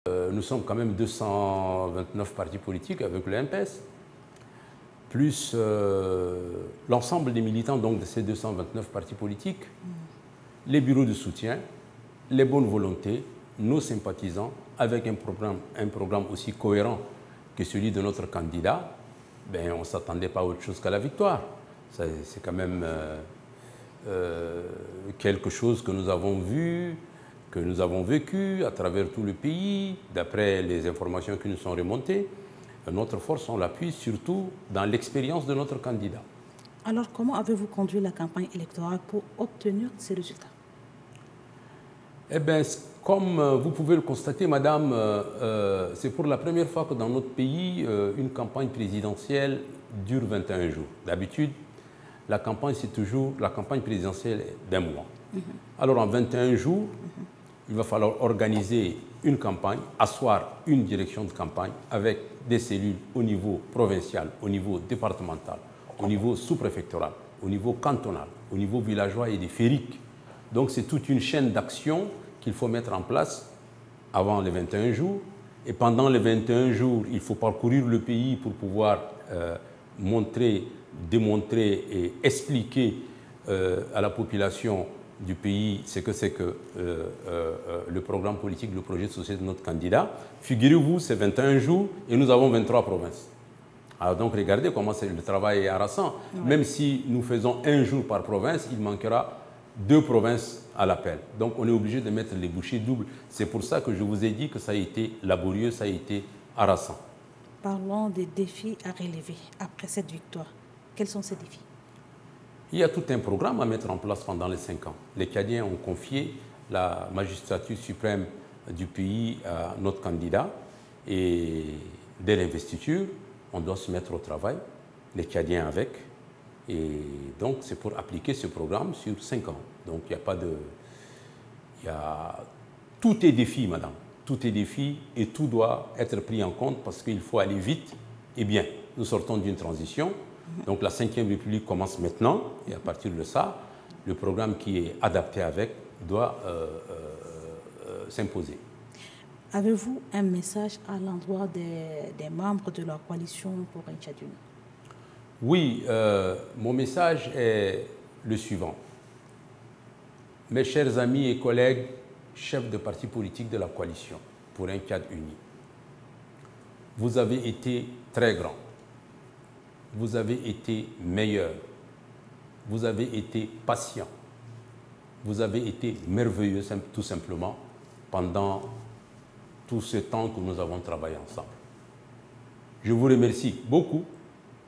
Nous sommes quand même 229 partis politiques avec le MPS, plus l'ensemble des militants donc, de ces 229 partis politiques, les bureaux de soutien, les bonnes volontés, nos sympathisants, avec un programme aussi cohérent que celui de notre candidat, ben, on ne s'attendait pas à autre chose qu'à la victoire. C'est quand même quelque chose que nous avons vu, que nous avons vécu à travers tout le pays, d'après les informations qui nous sont remontées. Notre force, on l'appuie surtout dans l'expérience de notre candidat. Alors, comment avez-vous conduit la campagne électorale pour obtenir ces résultats? Eh bien, comme vous pouvez le constater, madame, c'est pour la première fois que dans notre pays, une campagne présidentielle dure 21 jours. D'habitude, la campagne, c'est toujours la campagne présidentielle d'un mois. Alors, en 21 jours, il va falloir organiser une campagne, asseoir une direction de campagne avec des cellules au niveau provincial, au niveau départemental, au niveau sous-préfectoral, au niveau cantonal, au niveau villageois et des féeriques. Donc c'est toute une chaîne d'actions qu'il faut mettre en place avant les 21 jours. Et pendant les 21 jours, il faut parcourir le pays pour pouvoir montrer, démontrer et expliquer à la population du pays ce que c'est que le programme politique, le projet de société de notre candidat. Figurez-vous, c'est 21 jours et nous avons 23 provinces. Alors donc regardez comment le travail est harassant. Oui. Même si nous faisons un jour par province, il manquera 2 provinces à l'appel. Donc on est obligé de mettre les bouchées doubles. C'est pour ça que je vous ai dit que ça a été laborieux, ça a été harassant. Parlons des défis à relever après cette victoire. Quels sont ces défis? Il y a tout un programme à mettre en place pendant les 5 ans. Les Tchadiens ont confié la magistrature suprême du pays à notre candidat et dès l'investiture, on doit se mettre au travail, les Tchadiens avec. Et donc, c'est pour appliquer ce programme sur 5 ans. Donc, il n'y a pas de... Tout est défi, madame. Tout est défi et tout doit être pris en compte parce qu'il faut aller vite et bien. Nous sortons d'une transition. Donc, la 5e République commence maintenant. Et à partir de ça, le programme qui est adapté avec doit s'imposer. Avez-vous un message à l'endroit des membres de la coalition pour un Tchad uni? Oui, mon message est le suivant. Mes chers amis et collègues, chefs de partis politiques de la coalition pour un Tchad uni, vous avez été très grands, vous avez été meilleurs, vous avez été patients, vous avez été merveilleux tout simplement pendant tout ce temps que nous avons travaillé ensemble. Je vous remercie beaucoup.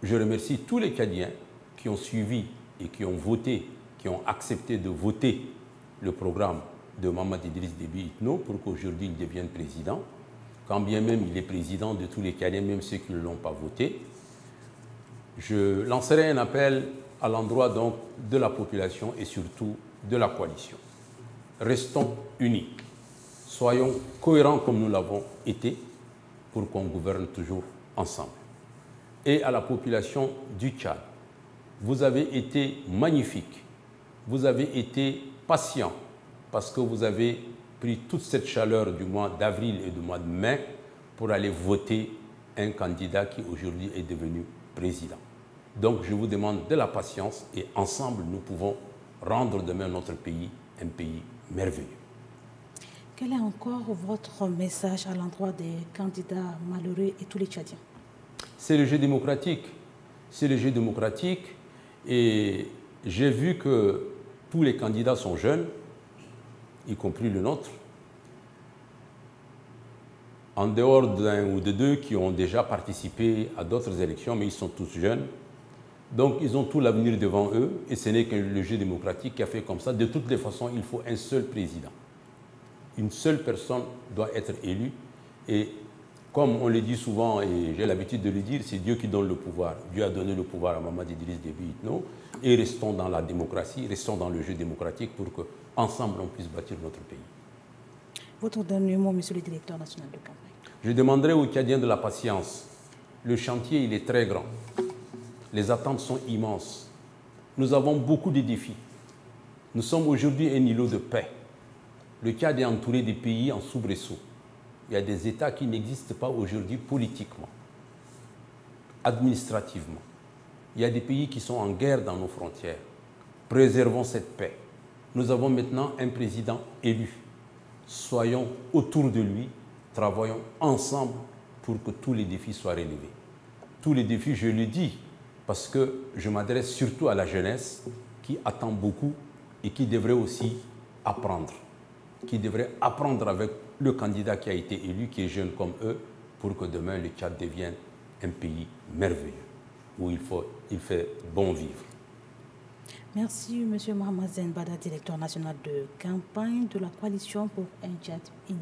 Je remercie tous les Tchadiens qui ont suivi et qui ont voté, qui ont accepté de voter le programme de Mahamat Idriss Déby Itno pour qu'aujourd'hui il devienne président. Quand bien même il est président de tous les Tchadiens, même ceux qui ne l'ont pas voté. Je lancerai un appel à l'endroit donc de la population et surtout de la coalition. Restons unis. Soyons cohérents comme nous l'avons été pour qu'on gouverne toujours ensemble. Et à la population du Tchad, vous avez été magnifiques, vous avez été patients parce que vous avez pris toute cette chaleur du mois d'avril et du mois de mai pour aller voter un candidat qui aujourd'hui est devenu président. Donc je vous demande de la patience et ensemble nous pouvons rendre demain notre pays un pays merveilleux. Quel est encore votre message à l'endroit des candidats malheureux et tous les Tchadiens? C'est le jeu démocratique. C'est le jeu démocratique. Et j'ai vu que tous les candidats sont jeunes, y compris le nôtre. En dehors d'un ou de deux qui ont déjà participé à d'autres élections, mais ils sont tous jeunes. Donc ils ont tout l'avenir devant eux et ce n'est que le jeu démocratique qui a fait comme ça. De toutes les façons, il faut un seul président. Une seule personne doit être élue et comme on le dit souvent et j'ai l'habitude de le dire, c'est Dieu qui donne le pouvoir. Dieu a donné le pouvoir à Mahamat Idriss Déby Itno et restons dans la démocratie, restons dans le jeu démocratique pour qu'ensemble on puisse bâtir notre pays. Votre dernier mot, monsieur le directeur national de campagne. Je demanderai aux Tchadiens de la patience. Le chantier, il est très grand. Les attentes sont immenses. Nous avons beaucoup de défis. Nous sommes aujourd'hui un îlot de paix. Le Tchad est entouré des pays en soubresaut. Il y a des États qui n'existent pas aujourd'hui politiquement, administrativement. Il y a des pays qui sont en guerre dans nos frontières. Préservons cette paix. Nous avons maintenant un président élu. Soyons autour de lui, travaillons ensemble pour que tous les défis soient relevés. Tous les défis, je le dis, parce que je m'adresse surtout à la jeunesse qui attend beaucoup et qui devrait aussi apprendre. Qui devrait apprendre avec le candidat qui a été élu, qui est jeune comme eux, pour que demain le Tchad devienne un pays merveilleux, où il fait bon vivre. Merci, M. Mohamed Zen Bada, directeur national de campagne de la coalition pour un Tchad uni.